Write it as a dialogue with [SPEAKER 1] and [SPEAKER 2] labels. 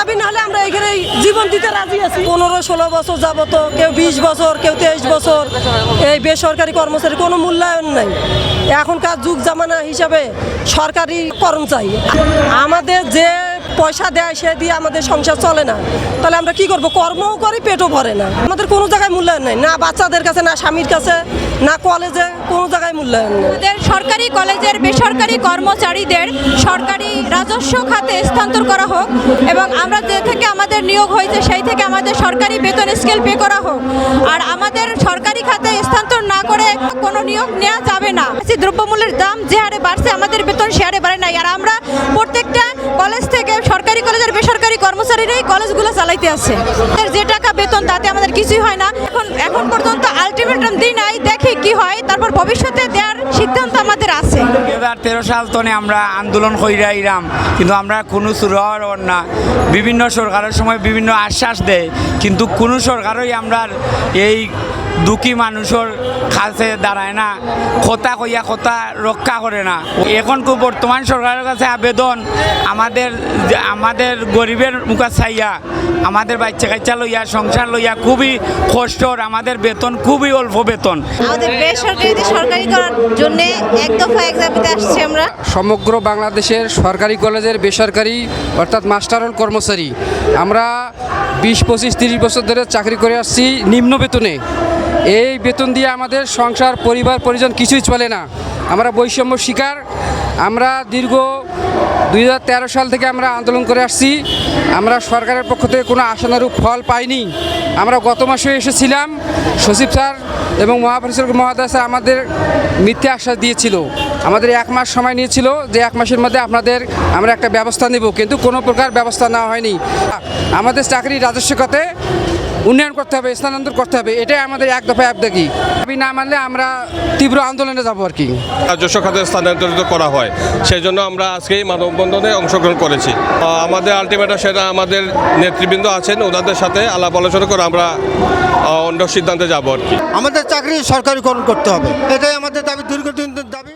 [SPEAKER 1] দাবি না হলে আমরা এখানে জীবন দিতে রাজি আছি। 15-16 বছর যাবত, কেউ 20 বছর, কেউ 23 বছর এই বেসরকারি কর্মচারী কোনো মূল্যায়ন নাই। এখনকার যুগ জামানা হিসাবে সরকারি কর্মচারী আমাদের যে পয়সা দেয় সে দিয়ে আমাদের সংসার চলে না, তাহলে আমরা কি করব? কর্মও করি, পেটও ভরে না। আমাদের কোনো জায়গায় মূল্যায়ন নেই, না বাচ্চাদের কাছে, না স্বামীর কাছে, না কলেজে, কোনো জায়গায় মূল্যায়ন নেই।
[SPEAKER 2] আমাদের সরকারি কলেজের বেসরকারি কর্মচারীদের সরকারি রাজস্ব খাতে স্থানান্তর করা হোক এবং আমরা যে থেকে আমাদের নিয়োগ হয়েছে সেই থেকে আমাদের সরকারি বেতন স্কেল পে করা হোক। আর আমাদের সরকারি খাতে স্থানান্তর না করে কোনো নিয়োগ নেওয়া যাবে না। দ্রব্যমূল্যের দাম যে হারে বাড়ছে আমাদের বেতন সে হারে বাড়ে নাই। আর আমরা প্রত্যেকটা কলেজ থেকে সরকারি কলেজের বেসরকারি কর্মচারীরাই কলেজগুলো চালাইতে আছে। যে টাকা বেতন তাতে আমাদের কিছুই হয় না। এখন পর্যন্ত আলটিমেটাম দিই নাই, দেখি কি হয়, তারপর ভবিষ্যতে দেওয়ার সিদ্ধান্ত আমাদের আছে।
[SPEAKER 3] 2013 সাল তনে আমরা আন্দোলন কইরাইরাম, কিন্তু আমরা কোনো সুরার না। বিভিন্ন সরকারের সময় বিভিন্ন আশ্বাস দেয়, কিন্তু কোনো সরকারই আমরা এই দুঃখী মানুষের কাছে দাঁড়ায় না, কথা কইয়া কথা রক্ষা করে না। এখন খুব বর্তমান সরকারের কাছে আবেদন, আমাদের গরিবের মুখা চাইয়া, আমাদের বাচ্চা কাচ্চা লইয়া, সংসার লইয়া খুবই কষ্টর। আমাদের বেতন খুবই অল্প বেতন।
[SPEAKER 2] আমাদের বেসরকারি সরকারি করার জন্য এক দফা এক দাবিতে আসছি আমরা।
[SPEAKER 4] সমগ্র বাংলাদেশের সরকারি কলেজের বেসরকারি অর্থাৎ মাস্টারল কর্মচারী আমরা 20, 25, 30 বছর ধরে চাকরি করে আসছি নিম্ন বেতনে। এই বেতন দিয়ে আমাদের সংসার, পরিবার, পরিজন কিছুই চলে না। আমরা বৈষম্য শিকার। আমরা দীর্ঘ 2013 সাল থেকে আমরা আন্দোলন করে আসছি। আমরা সরকারের পক্ষ থেকে কোনো আশানুরূপ ফল পাইনি। আমরা গত মাসে এসেছিলাম, সচিব স্যার এবং মহাপরিচালক মহোদয় স্যার আমাদের মিথ্যে আশ্বাস দিয়েছিল। আমাদের 1 মাস সময় নিয়েছিল যে 1 মাসের মধ্যে আমরা একটা ব্যবস্থা নেব, কিন্তু কোনো প্রকার ব্যবস্থা নেওয়া হয়নি। আমাদের চাকরির রাজস্ব খাতে উন্নয়ন করতে হবে, স্থানান্তর করতে হবে, এটাই আমাদের এক দফা এক দাবি। দাবি না মানলে আমরা তীব্র আন্দোলনে যাব আর কি।
[SPEAKER 5] রাজস্ব খাতে স্থানান্তরিত করা হয়, সেই জন্য আমরা আজকে এই মানববন্ধনে অংশগ্রহণ করেছি। আমাদের আলটিমেটাম সেটা আমাদের নেতৃবৃন্দ আছেন, ওনাদের সাথে আলাপ আলোচনা করে আমরা অন্য সিদ্ধান্তে যাব আর কি।
[SPEAKER 6] আমাদের চাকরি সরকারিকরণ করতে হবে, এটাই আমাদের দাবি, দীর্ঘদিন দাবি।